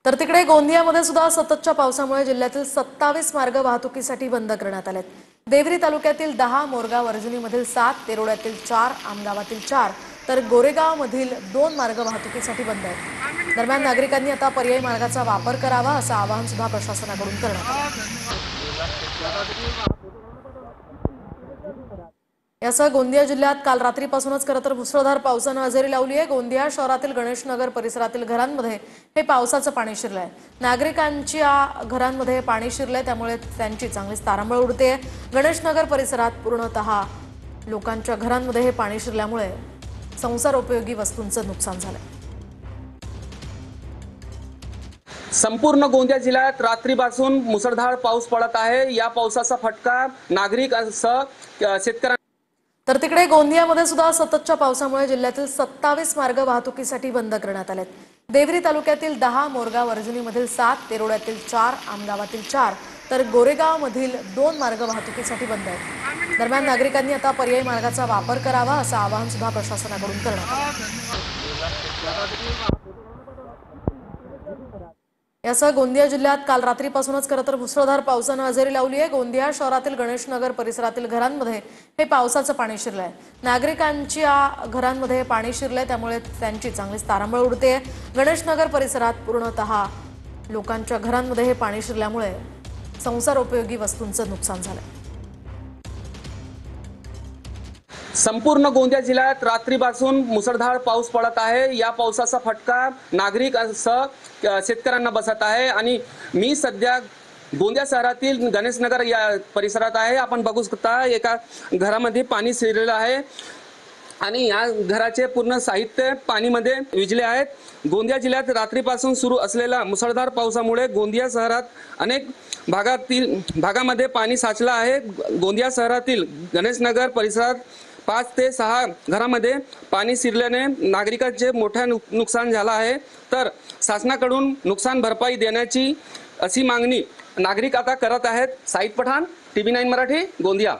तर तिकडे गोंदियामध्ये सुद्धा सततच्या पावसामुळे जिल्ह्यातील 27 मार्ग वाहतुकीसाठी बंद करण्यात आलेत। देवरी तालुक्यातील 10, मोरगाव अर्जुनीमधील 7, तेरोड्यातील 4, आमगावातील 4 तर गोरेगावमधील 2 मार्ग वाहतुकीसाठी बंद आहेत। दरम्यान नागरिकांनी आता पर्यायी मार्गाचा वापर करावा असं आवाहन सुद्धा प्रशासनाकडून करण्यात आलं। यासह गोंदिया जिल्ह्यात काल रात्रीपासूनच खरं तर मुसळधार पावसानं हजेरी लावली आहे। गोंदिया शहरातील गणेशनगर परिसरातील घरांमध्ये हे पावसाचं पाणी शिरलंय। नागरिकांच्या घरांमध्ये पाणी शिरलंय, त्यामुळे त्यांची चांगलीच तारांबळ उडते। गणेशनगर परिसरात पूर्णतः लोकांच्या घरांमध्ये हे पाणी शिरल्यामुळे संसारोपयोगी वस्तूंचं नुकसान झालंय। संपूर्ण गोंदिया जिल्ह्यात रात्रीपासून मुसळधार पाऊस पडत आहे। या पावसाचा फटका नागरिकांसह शेतकऱ्यांना। तर तिकडे गोंदियामध्ये सुद्धा सततच्या पावसामुळे जिल्ह्यातील 27 मार्ग वाहतुकीसाठी बंद करण्यात आलेत। देवरी तालुक्यातील 10, मोरगाव अर्जुनीमधील 7, तेरोड्यातील 4, आमगावातील 4 तर गोरेगावमधील 2 मार्ग वाहतुकीसाठी बंद आहेत। दरम्यान नागरिकांनी आता पर्यायी मार्गाचा वापर करावा असं आवाहन सुद्धा प्रशासनाकडून करण्यात आलं। यासह गोंदिया जिल्ह्यात काल रात्रीपासूनच खरं तर मुसळधार पावसानं हजेरी लावली आहे। गोंदिया शहरातील गणेशनगर परिसरातील घरांमध्ये हे पावसाचं पाणी शिरलंय। नागरिकांच्या घरांमध्ये पाणी शिरलंय, त्यामुळे त्यांची चांगलीच तारांबळ उडते। गणेशनगर परिसरात पूर्णतः लोकांच्या घरांमध्ये हे पाणी शिरल्यामुळे संसारोपयोगी वस्तूंचं नुकसान झालंय। संपूर्ण गोंदिया जिल्ह्यात रात्रीपासून मुसळधार पाऊस पडत आहे। या पावसाचा फटका नागरिकांसह शेतकऱ्यांना बसत आहे आणि मी सध्या गोंदिया शहरातील गणेशनगर या परिसरात आहे। आपण बघू शकता एका घरामध्ये पाणी शिरलेलं आहे आणि या घराचे पूर्ण साहित्य पाणीमध्ये विझले आहेत। गोंदिया जिल्ह्यात रात्रीपासून सुरू असलेल्या मुसळधार पावसामुळे गोंदिया शहरात अनेक भागामध्ये पाणी साचलं आहे। गोंदिया शहरातील गणेशनगर परिसरात 5 ते 6 घरामध्ये पाणी शिरल्याने नागरिकांचे मोठे नुकसान झालं आहे। तर शासनाकडून नुकसान भरपाई देण्याची अशी मागणी नागरिक आता करत आहेत। साईद पठाण, TV9 मराठी, गोंदिया।